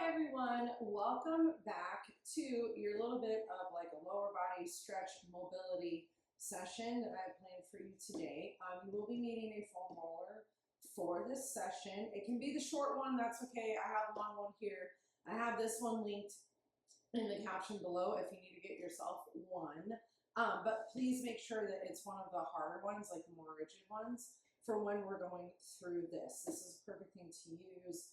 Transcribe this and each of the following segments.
Hi everyone, welcome back to your little bit of like a lower body stretch mobility session that I planned for you today. You will be needing a foam roller for this session. It can be the short one, that's okay. I have a long one here. I have this one linked in the caption below if you need to get yourself one. But please make sure that it's one of the harder ones, like the more rigid ones, for when we're going through this. This is a perfect thing to use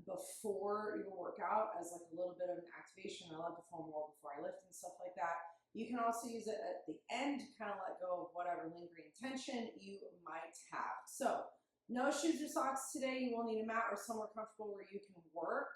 before your workout as like a little bit of an activation. I love the foam roll before I lift and stuff like that. You can also use it at the end to kind of let go of whatever lingering tension you might have. So no shoes or socks today. You will need a mat or somewhere comfortable where you can work.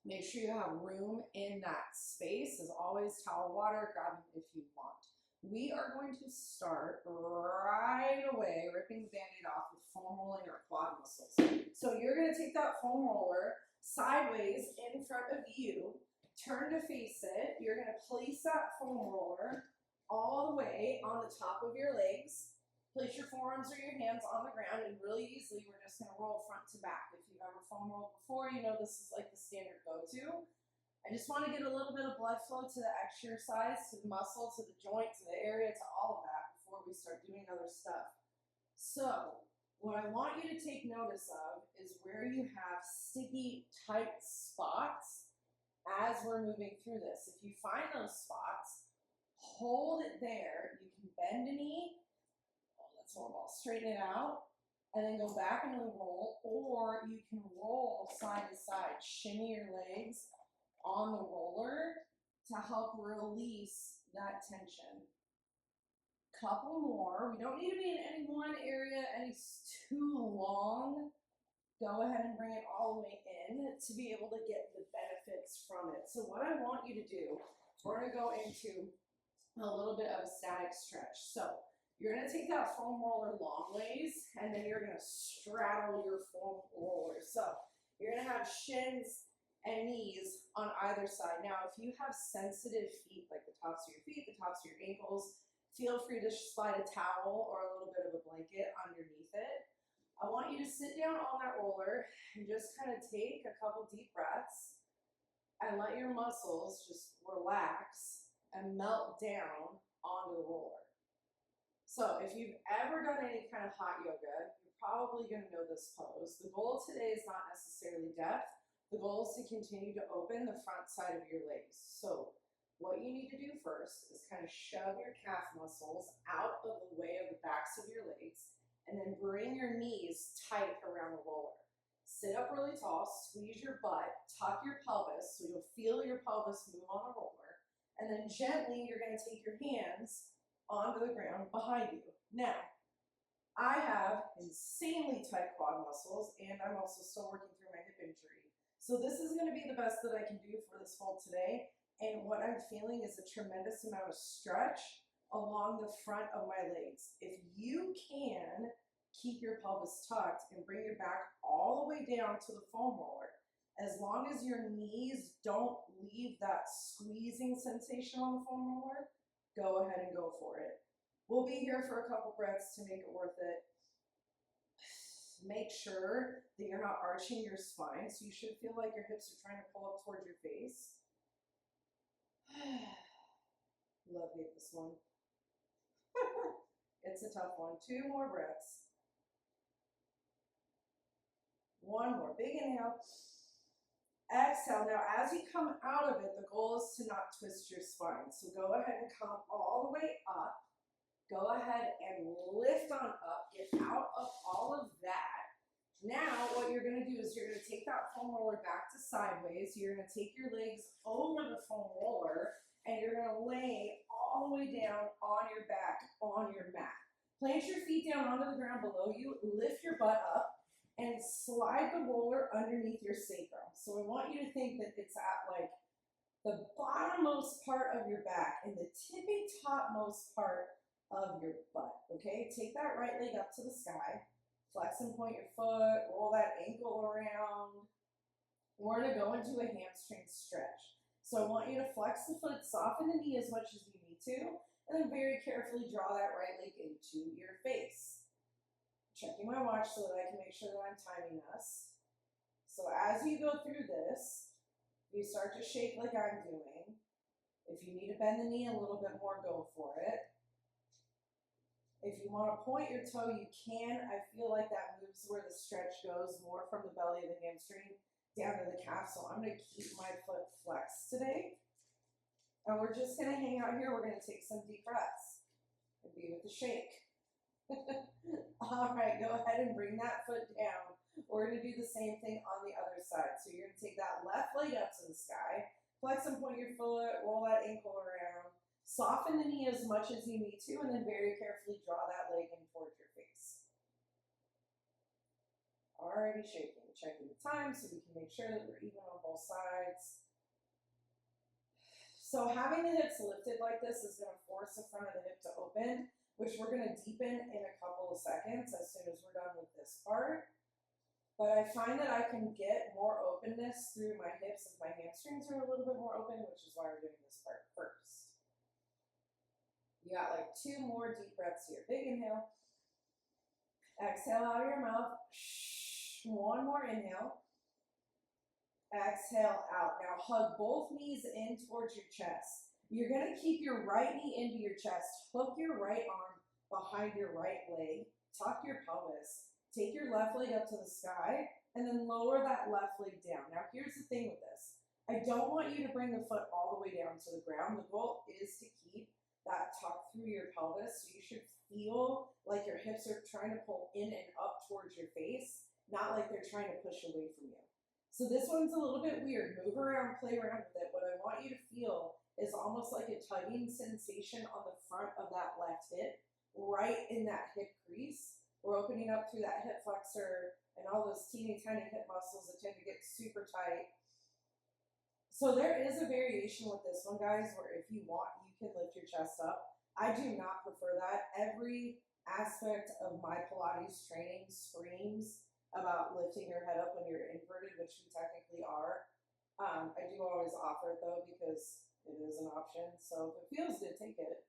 Make sure you have room in that space. As always, towel, water, grab them if you want. We are going to start right away ripping the Band-Aid off with foam rolling our quad muscles. So you're going to take that foam roller sideways in front of you, turn to face it. You're going to place that foam roller all the way on the top of your legs. Place your forearms or your hands on the ground, and really easily we're just going to roll front to back. If you've ever foam rolled before, you know this is like the standard go-to. I just want to get a little bit of blood flow to the exercise, to the muscle, to the joint, to the area, to all of that before we start doing other stuff. So what I want you to take notice of is where you have sticky, tight spots as we're moving through this. If you find those spots, hold it there. You can bend a knee. Oh, that's horrible. Straighten it out. And then go back into the roll. Or you can roll side to side. Shimmy your legs on the roller to help release that tension. Couple more. We don't need to be in any one area any too long. Go ahead and bring it all the way in to be able to get the benefits from it. So what I want you to do, we're going to go into a little bit of a static stretch. So you're going to take that foam roller long ways, and then you're going to straddle your foam roller. So you're going to have shins and knees on either side. Now, if you have sensitive feet, like the tops of your feet, the tops of your ankles, feel free to slide a towel or a little bit of a blanket underneath it. I want you to sit down on that roller and just kind of take a couple deep breaths and let your muscles just relax and melt down onto the roller. So if you've ever done any kind of hot yoga, you're probably going to know this pose. The goal today is not necessarily depth. The goal is to continue to open the front side of your legs. So what you need to do first is kind of shove your calf muscles out of the way of the backs of your legs, and then bring your knees tight around the roller. Sit up really tall, squeeze your butt, tuck your pelvis so you'll feel your pelvis move on the roller, and then gently you're going to take your hands onto the ground behind you. Now, I have insanely tight quad muscles, and I'm also still working through my hip injury. So this is going to be the best that I can do for this hold today. And what I'm feeling is a tremendous amount of stretch along the front of my legs. If you can keep your pelvis tucked and bring your back all the way down to the foam roller, as long as your knees don't leave that squeezing sensation on the foam roller, go ahead and go for it. We'll be here for a couple breaths to make it worth it. Make sure that you're not arching your spine, so you should feel like your hips are trying to pull up towards your face. Love this one. It's a tough one. 2 more breaths. 1 more. Big inhale. Exhale. Now, as you come out of it, the goal is to not twist your spine. So go ahead and come all the way up. Go ahead and lift on up. Get out of all of that. Now, what you're going to do is you're going to take that foam roller back to sideways. You're going to take your legs over the foam roller, and you're going to lay all the way down on your back, on your mat. Plant your feet down onto the ground below you, lift your butt up, and slide the roller underneath your sacrum. So I want you to think that it's at like the bottommost part of your back and the tippy topmost part of your butt, okay? Take that right leg up to the sky. Flex and point your foot, roll that ankle around. We're going to go into a hamstring stretch. So I want you to flex the foot, soften the knee as much as you need to, and then very carefully draw that right leg into your face. Checking my watch so that I can make sure that I'm timing us. So as as you go through this, you start to shake like I'm doing. If you need to bend the knee a little bit more, go for it. If you want to point your toe, you can. I feel like that moves where the stretch goes more from the belly of the hamstring down to the calf. So I'm going to keep my foot flexed today. And we're just going to hang out here. We're going to take some deep breaths and be with the shake. All right, go ahead and bring that foot down. We're going to do the same thing on the other side. So you're going to take that left leg up to the sky, flex and point your foot, roll that ankle around, soften the knee as much as you need to, and then very carefully draw that leg in towards your face. Already shaking, checking the time so we can make sure that we're even on both sides. So having the hips lifted like this is going to force the front of the hip to open, which we're going to deepen in a couple of seconds as soon as we're done with this part. But I find that I can get more openness through my hips as my hamstrings are a little bit more open, which is why we're doing this part first. You got like 2 more deep breaths here. Big inhale. Exhale out of your mouth. 1 more inhale. Exhale out. Now hug both knees in towards your chest. You're going to keep your right knee into your chest. Hook your right arm behind your right leg. Tuck your pelvis. Take your left leg up to the sky and then lower that left leg down. Now here's the thing with this. I don't want you to bring the foot all the way down to the ground. The goal is to keep that tuck through your pelvis. So you should feel like your hips are trying to pull in and up towards your face, not like they're trying to push away from you. So this one's a little bit weird. Move around, play around with it. What I want you to feel is almost like a tugging sensation on the front of that left hip, right in that hip crease. We're opening up through that hip flexor and all those teeny tiny hip muscles that tend to get super tight. So there is a variation with this one, guys, where if you want, you can lift your chest up. I do not prefer that. Every aspect of my Pilates training screams about lifting your head up when you're inverted, which we technically are. I do always offer it though, because it is an option. So if it feels good, take it.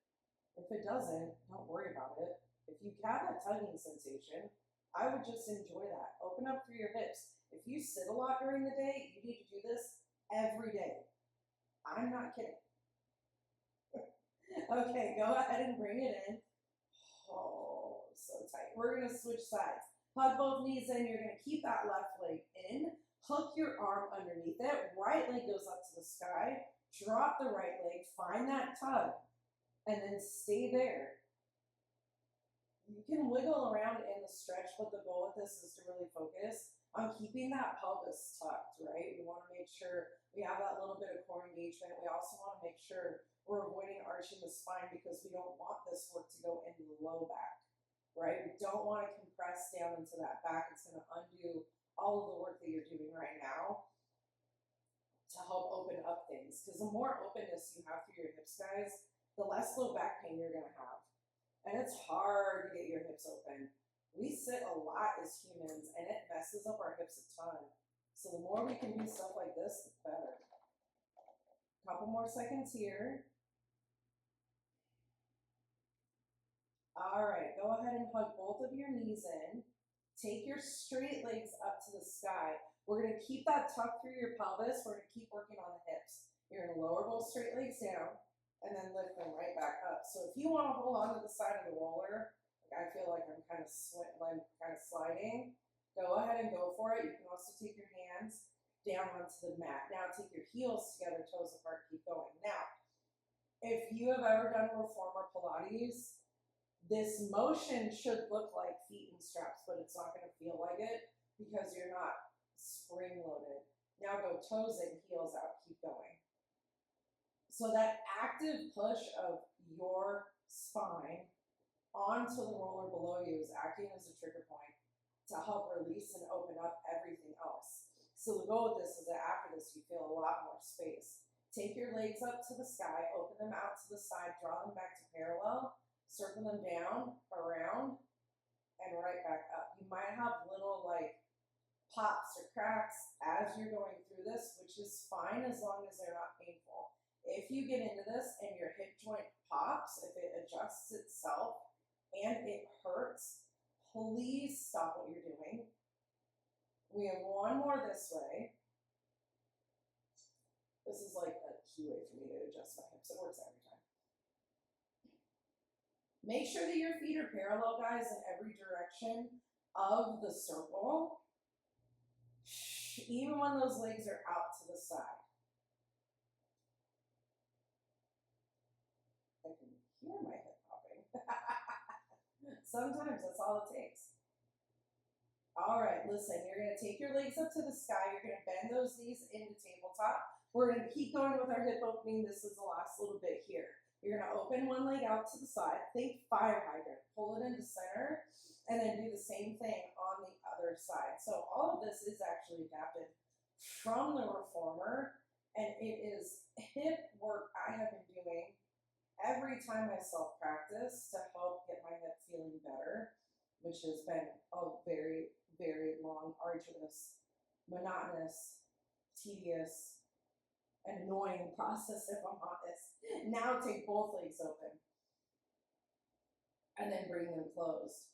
If it doesn't, don't worry about it. If you have that tugging sensation, I would just enjoy that. Open up through your hips. If you sit a lot during the day, you need to do this every day. I'm not kidding. Okay, go ahead and bring it in. Oh, so tight. We're going to switch sides. Hug both knees in. You're going to keep that left leg in. Hook your arm underneath it. Right leg goes up to the sky. Drop the right leg. Find that tug. And then stay there. You can wiggle around in the stretch, but the goal with this is to really focus on keeping that pelvis tucked, right? We want to make sure we have that little bit of core engagement. We also want to make sure we're avoiding arching the spine because we don't want this work to go into the low back, right? We don't want to compress down into that back. It's going to undo all of the work that you're doing right now to help open up things. Because the more openness you have through your hips, guys, the less low back pain you're going to have. And it's hard to get your hips open. We sit a lot as humans, and it messes up our hips a ton. So the more we can do stuff like this, the better. Couple more seconds here. All right, go ahead and hug both of your knees in. Take your straight legs up to the sky. We're going to keep that tuck through your pelvis. We're going to keep working on the hips. You're going to lower both straight legs down and then lift them right back up. So if you want to hold on to the side of the roller, like I feel like I'm kind of sliding, go ahead and go for it. You can also take your hands down onto the mat. Now take your heels together, toes apart, keep going. Now, if you have ever done reformer Pilates, this motion should look like feet in straps, but it's not going to feel like it because you're not spring loaded. Now go toes in, heels out, keep going. So that active push of your spine onto the roller below you is acting as a trigger point to help release and open up everything else. So the goal with this is that after this, you feel a lot more space. Take your legs up to the sky, open them out to the side, draw them back to parallel, circle them down, around, and right back up. You might have little like pops or cracks as you're going through this, which is fine as long as they're not painful. If you get into this and your hip joint pops, if it adjusts itself and it hurts, please stop what you're doing. We have one more this way. This is like a key way for me to adjust my hips. It works every time. Make sure that your feet are parallel, guys, in every direction of the circle, even when those legs are out to the side. I can hear my hip popping. Sometimes that's all it takes. All right, listen, you're going to take your legs up to the sky. You're going to bend those knees into tabletop. We're going to keep going with our hip opening. This is the last little bit here. You're going to open one leg out to the side. Think fire hydrant. Pull it into center, and then do the same thing on the other side. So all of this is actually adapted from the reformer, and it is hip work I have been doing every time I self-practice to help get my hip feeling better, which has been a very, very long, arduous, monotonous, tedious, and annoying process, if I'm honest. Now take both legs open and then bring them closed.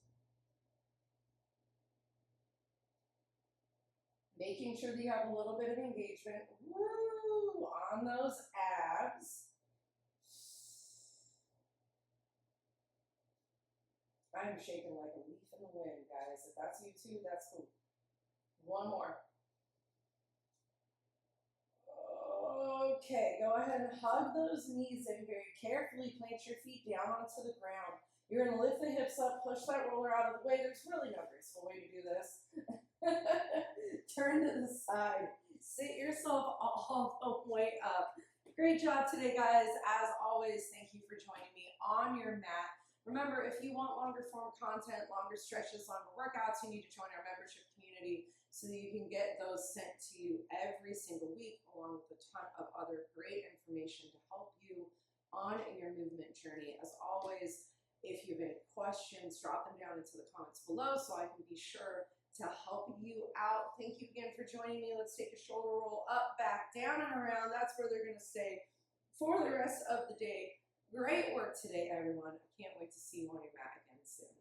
Making sure that you have a little bit of engagement, woo, on those abs. I'm shaking like a leaf in the wind, guys. If that's you too, that's cool. One more. Okay, go ahead and hug those knees in very carefully. Plant your feet down onto the ground. You're going to lift the hips up, push that roller out of the way. There's really no graceful way to do this. Turn to the side. Sit yourself all the way up. Great job today, guys. As always, thank you for joining me on your mat. Remember, if you want longer form content, longer stretches, longer workouts, you need to join our membership community so that you can get those sent to you every single week, along with a ton of other great information to help you on your movement journey. As always, if you have any questions, drop them down into the comments below so I can be sure to help you out. Thank you again for joining me. Let's take a shoulder roll up, back, down, and around. That's where they're going to stay for the rest of the day. Great work today, everyone. I can't wait to see you on your mat again soon.